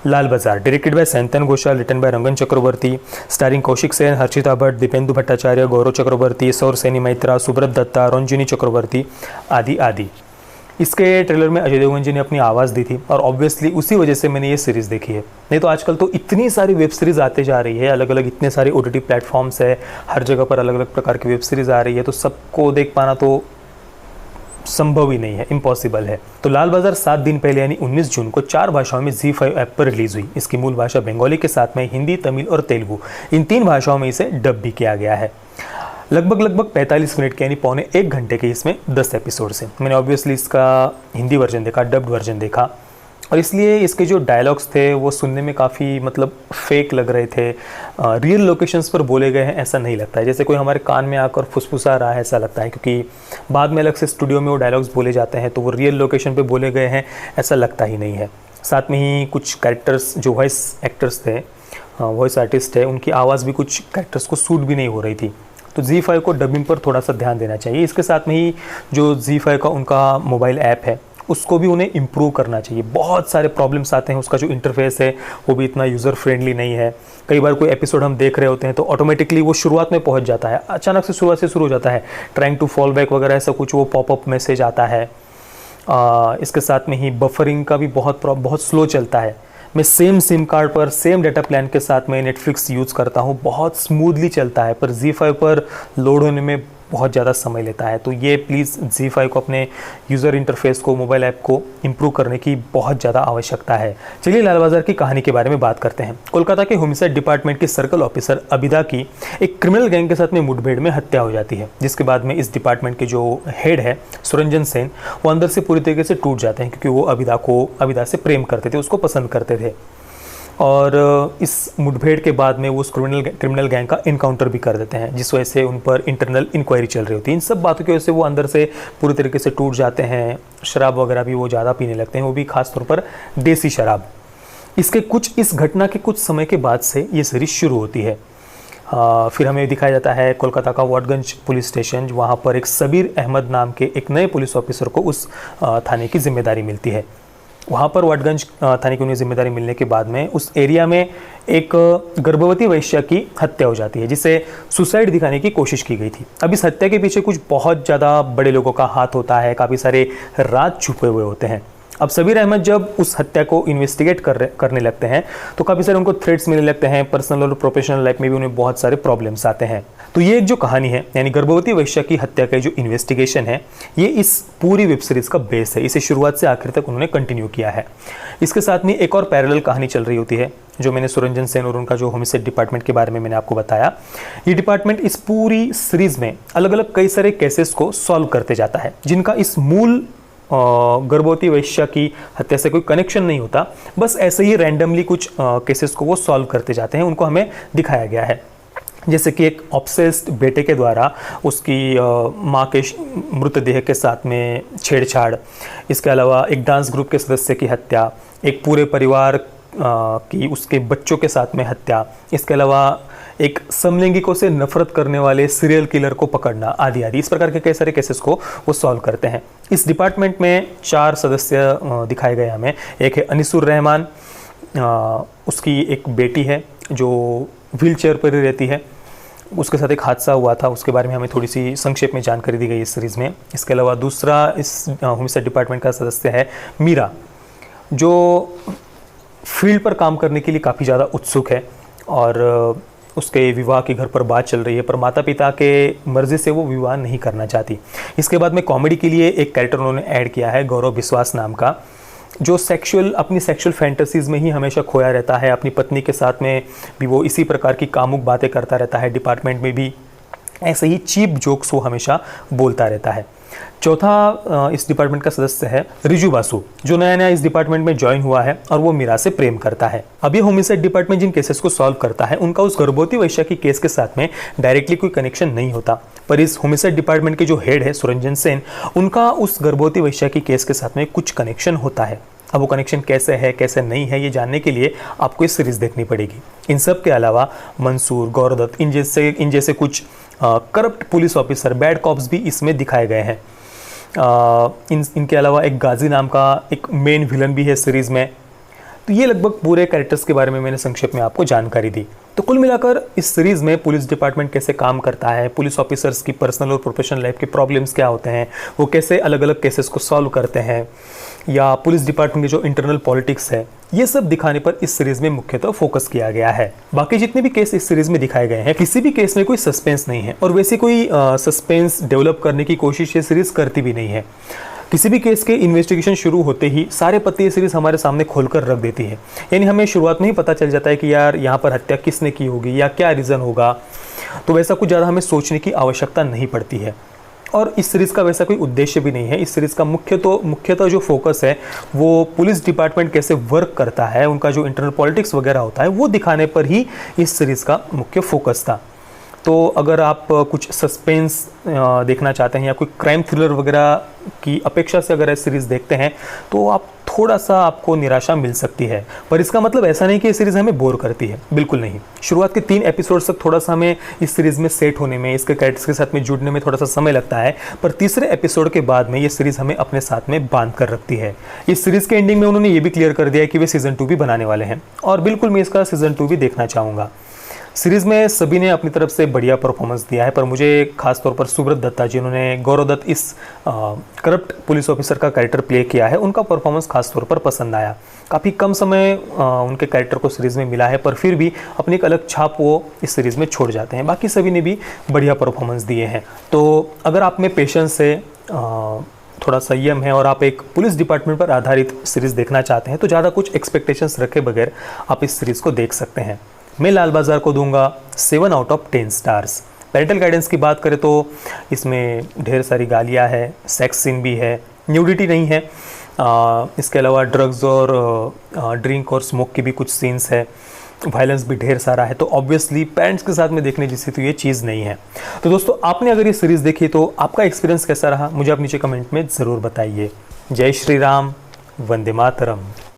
Lal Bazaar, directed by Sayantan Ghosal, written by Rangan Chakravarty, starring Kaushik Sen, Harshita Bhatt, Dibyendu Bhattacharya, Gaurav Chakravarty, Saurseni Maitra, Subrat Dutta, रंजिनी चक्रवर्ती आदि आदि। इसके ट्रेलर में अजय देवगन जी ने अपनी आवाज़ दी थी और ऑब्वियसली उसी वजह से मैंने ये सीरीज़ देखी है। नहीं तो आजकल तो इतनी सारी वेब सीरीज़ आते जा रही है, अलग अलग इतने सारे OTT प्लेटफॉर्म्स है, हर जगह पर अलग अलग प्रकार की वेब सीरीज़ आ रही है, तो सबको देख पाना तो संभव ही नहीं है, इम्पॉसिबल है। तो लाल बाजार 7 दिन पहले यानी 19 जून को 4 भाषाओं में ZEE5 ऐप पर रिलीज हुई। इसकी मूल भाषा बंगाली के साथ में हिंदी, तमिल और तेलुगु, इन 3 भाषाओं में इसे डब भी किया गया है। लगभग 45 मिनट के यानी पौने 1 घंटे के इसमें 10 एपिसोड्स हैं। मैंने ऑब्वियसली इसका हिंदी वर्जन देखा, डब्ड वर्जन देखा, और इसलिए इसके जो डायलॉग्स थे वो सुनने में काफ़ी मतलब फेक लग रहे थे। रियल लोकेशंस पर बोले गए हैं ऐसा नहीं लगता है, जैसे कोई हमारे कान में आकर फुसफुसा रहा है ऐसा लगता है, क्योंकि बाद में अलग से स्टूडियो में वो डायलॉग्स बोले जाते हैं तो वो रियल लोकेशन पे बोले गए हैं ऐसा लगता ही नहीं है। साथ में ही कुछ कैरेक्टर्स जो वॉइस एक्टर्स थे, वॉइस आर्टिस्ट है, उनकी आवाज़ भी कुछ कैरेक्टर्स को सूट भी नहीं हो रही थी। तो ZEE5 को डबिंग पर थोड़ा सा ध्यान देना चाहिए। इसके साथ में ही जो ZEE5 का उनका मोबाइल ऐप है उसको भी उन्हें इम्प्रूव करना चाहिए। बहुत सारे प्रॉब्लम्स आते हैं, उसका जो इंटरफेस है वो भी इतना यूज़र फ्रेंडली नहीं है। कई बार कोई एपिसोड हम देख रहे होते हैं तो ऑटोमेटिकली वो शुरुआत में पहुंच जाता है, अचानक से शुरुआत से शुरू हो जाता है, ट्राइंग टू फॉल बैक वगैरह ऐसा कुछ वो पॉपअप मैसेज आता है। इसके साथ में ही बफरिंग का भी बहुत स्लो चलता है। मैं सेम सिम कार्ड पर सेम डाटा प्लान के साथ में नेटफ्लिक्स यूज़ करता हूँ, बहुत स्मूथली चलता है, पर ZEE5 पर लोड होने में बहुत ज़्यादा समय लेता है। तो ये प्लीज़ ZEE5 को अपने यूज़र इंटरफेस को, मोबाइल ऐप को इम्प्रूव करने की बहुत ज़्यादा आवश्यकता है। चलिए लाल बाजार की कहानी के बारे में बात करते हैं। कोलकाता के होमिसाइड डिपार्टमेंट के सर्कल ऑफिसर अबिदा की एक क्रिमिनल गैंग के साथ में मुठभेड़ में हत्या हो जाती है, जिसके बाद में इस डिपार्टमेंट के जो हेड है सुरंजन सेन, वो अंदर से पूरी तरीके से टूट जाते हैं, क्योंकि वो अबिदा से प्रेम करते थे, उसको पसंद करते थे। और इस मुठभेड़ के बाद में वो उस क्रिमिनल गैंग का इनकाउंटर भी कर देते हैं, जिस वजह से उन पर इंटरनल इंक्वायरी चल रही होती है। इन सब बातों की वजह से वो अंदर से पूरी तरीके से टूट जाते हैं। शराब वगैरह भी वो ज़्यादा पीने लगते हैं, वो भी खास तौर पर देसी शराब। इस घटना के कुछ समय के बाद से ये सीरीज शुरू होती है। फिर हमें दिखाया जाता है कोलकाता का वाटगंज पुलिस स्टेशन, वहाँ पर एक सबीर अहमद नाम के एक नए पुलिस ऑफिसर को उस थाने की जिम्मेदारी मिलती है। वहाँ पर वाटगंज थाने की उन्हें जिम्मेदारी मिलने के बाद में उस एरिया में एक गर्भवती वैश्या की हत्या हो जाती है, जिसे सुसाइड दिखाने की कोशिश की गई थी। अब इस हत्या के पीछे कुछ बहुत ज़्यादा बड़े लोगों का हाथ होता है, काफ़ी सारे राज छुपे हुए होते हैं। अब सबीर अहमद जब उस हत्या को इन्वेस्टिगेट करने लगते हैं तो काफ़ी सारे उनको थ्रेट्स मिलने लगते हैं, पर्सनल और प्रोफेशनल लाइफ में भी उन्हें बहुत सारे प्रॉब्लम्स आते हैं। तो ये एक जो कहानी है, यानी गर्भवती वैश्या की हत्या का जो इन्वेस्टिगेशन है, ये इस पूरी वेब सीरीज़ का बेस है। इसे शुरुआत से आखिर तक उन्होंने कंटिन्यू किया है। इसके साथ में एक और पैरेलल कहानी चल रही होती है, जो मैंने सुरंजन सेन और उनका जो होमिसाइड डिपार्टमेंट के बारे में मैंने आपको बताया। ये डिपार्टमेंट इस पूरी सीरीज़ में अलग अलग कई सारे केसेस को सॉल्व करते जाता है, जिनका इस मूल गर्भवती वैश्या की हत्या से कोई कनेक्शन नहीं होता। बस ऐसे ही रैंडमली कुछ केसेस को वो सॉल्व करते जाते हैं, उनको हमें दिखाया गया है। जैसे कि एक ऑब्सेस्ड बेटे के द्वारा उसकी माँ के मृतदेह के साथ में छेड़छाड़, इसके अलावा एक डांस ग्रुप के सदस्य की हत्या, एक पूरे परिवार की उसके बच्चों के साथ में हत्या, इसके अलावा एक समलैंगिकों से नफरत करने वाले सीरियल किलर को पकड़ना, आदि आदि। इस प्रकार के कई सारे केसेस को वो सॉल्व करते हैं। इस डिपार्टमेंट में 4 सदस्य दिखाए गए हमें। एक है अनिसुर रहमान, उसकी एक बेटी है जो व्हीलचेयर पर ही रहती है, उसके साथ एक हादसा हुआ था, उसके बारे में हमें थोड़ी सी संक्षेप में जानकारी दी गई इस सीरीज़ में। इसके अलावा दूसरा इस होमिसाइड डिपार्टमेंट का सदस्य है मीरा, जो फील्ड पर काम करने के लिए काफ़ी ज़्यादा उत्सुक है और उसके विवाह की घर पर बात चल रही है, पर माता पिता के मर्ज़ी से वो विवाह नहीं करना चाहती। इसके बाद में कॉमेडी के लिए एक कैरेक्टर उन्होंने ऐड किया है, गौरव विश्वास नाम का, जो अपनी सेक्सुअल फैंटेसीज़ में ही हमेशा खोया रहता है। अपनी पत्नी के साथ में भी वो इसी प्रकार की कामुक बातें करता रहता है, डिपार्टमेंट में भी ऐसे ही चीप जोक्स वो हमेशा बोलता रहता है। चौथा इस डिपार्टमेंट का सदस्य है रिजू बासु, जो नया नया इस डिपार्टमेंट में ज्वाइन हुआ है और वो मीरा से प्रेम करता है। अब ये होमिसाइड डिपार्टमेंट जिन केसेस को सॉल्व करता है, उनका उस गर्भवती वैश्या की केस के साथ में डायरेक्टली कोई कनेक्शन नहीं होता, पर इस होमिसाइड डिपार्टमेंट के जो हेड है सुरंजन सेन, उनका उस गर्भवती वैश्या की केस के साथ में कुछ कनेक्शन होता है। अब वो कनेक्शन कैसे है कैसे नहीं है, ये जानने के लिए आपको इस सीरीज़ देखनी पड़ेगी। इन सब के अलावा मंसूर, गौरदत्त, इन जैसे कुछ corrupt police officer, bad cops भी इसमें दिखाए गए हैं। इनके अलावा एक गाजी नाम का एक मेन विलन भी है सीरीज़ में। तो ये लगभग पूरे कैरेक्टर्स के बारे में मैंने संक्षेप में आपको जानकारी दी। तो कुल मिलाकर इस सीरीज़ में पुलिस डिपार्टमेंट कैसे काम करता है, पुलिस ऑफिसर्स की पर्सनल और प्रोफेशनल लाइफ के प्रॉब्लम्स क्या होते हैं, वो कैसे अलग अलग केसेस को सॉल्व करते हैं, या पुलिस डिपार्टमेंट की जो इंटरनल पॉलिटिक्स है, ये सब दिखाने पर इस सीरीज़ में मुख्यतः फोकस किया गया है। बाकी जितने भी केस इस सीरीज़ में दिखाए गए हैं, किसी भी केस में कोई सस्पेंस नहीं है और वैसे कोई सस्पेंस डेवलप करने की कोशिश ये सीरीज़ करती भी नहीं है। किसी भी केस के इन्वेस्टिगेशन शुरू होते ही सारे पत्ते ये सीरीज़ हमारे सामने खोलकर रख देती है, यानी हमें शुरुआत में ही पता चल जाता है कि यार यहाँ पर हत्या किसने की होगी या क्या रीज़न होगा। तो वैसा कुछ ज़्यादा हमें सोचने की आवश्यकता नहीं पड़ती है और इस सीरीज़ का वैसा कोई उद्देश्य भी नहीं है। इस सीरीज़ का मुख्यतः जो फोकस है वो पुलिस डिपार्टमेंट कैसे वर्क करता है, उनका जो इंटरनल पॉलिटिक्स वगैरह होता है वो दिखाने पर ही इस सीरीज़ का मुख्य फोकस था। तो अगर आप कुछ सस्पेंस देखना चाहते हैं या कोई क्राइम थ्रिलर वगैरह की अपेक्षा से अगर इस सीरीज़ देखते हैं तो आप थोड़ा सा आपको निराशा मिल सकती है, पर इसका मतलब ऐसा नहीं कि ये सीरीज़ हमें बोर करती है, बिल्कुल नहीं। शुरुआत के 3 एपिसोड्स तक थोड़ा सा हमें इस सीरीज़ में सेट होने में, इसके कैरेक्टर्स के साथ में जुड़ने में थोड़ा सा समय लगता है, पर तीसरे एपिसोड के बाद में ये सीरीज़ हमें अपने साथ में बांध कर रखती है। इस सीरीज़ के एंडिंग में उन्होंने ये भी क्लियर कर दिया है कि वे सीज़न 2 भी बनाने वाले हैं और बिल्कुल मैं इसका सीज़न 2 भी देखना चाहूँगा। सीरीज़ में सभी ने अपनी तरफ से बढ़िया परफॉर्मेंस दिया है, पर मुझे खास तौर पर सुब्रत दत्ता जिन्होंने गौरव दत्त इस करप्ट पुलिस ऑफिसर का कैरेक्टर प्ले किया है, उनका परफॉर्मेंस खास तौर पर पसंद आया। काफ़ी कम समय उनके कैरेक्टर को सीरीज़ में मिला है, पर फिर भी अपनी एक अलग छाप वो इस सीरीज़ में छोड़ जाते हैं। बाकी सभी ने भी बढ़िया परफॉर्मेंस दिए हैं। तो अगर आप में पेशेंस से थोड़ा संयम है और आप एक पुलिस डिपार्टमेंट पर आधारित सीरीज़ देखना चाहते हैं तो ज़्यादा कुछ एक्सपेक्टेशंस रखे बगैर आप इस सीरीज़ को देख सकते हैं। मैं लाल बाजार को दूंगा 7 out of 10 stars. Parental guidance की बात करें तो इसमें ढेर सारी गालियाँ है, सेक्स सीन भी है, न्यूडिटी नहीं है, इसके अलावा ड्रग्स और ड्रिंक और स्मोक की भी कुछ सीन्स है, वायलेंस भी ढेर सारा है। तो ऑब्वियसली पेरेंट्स के साथ में देखने जैसी तो ये चीज़ नहीं है। तो दोस्तों, आपने अगर ये सीरीज़ देखी तो आपका एक्सपीरियंस कैसा रहा मुझे आप नीचे कमेंट में ज़रूर बताइए। जय श्री राम, वंदे मातरम।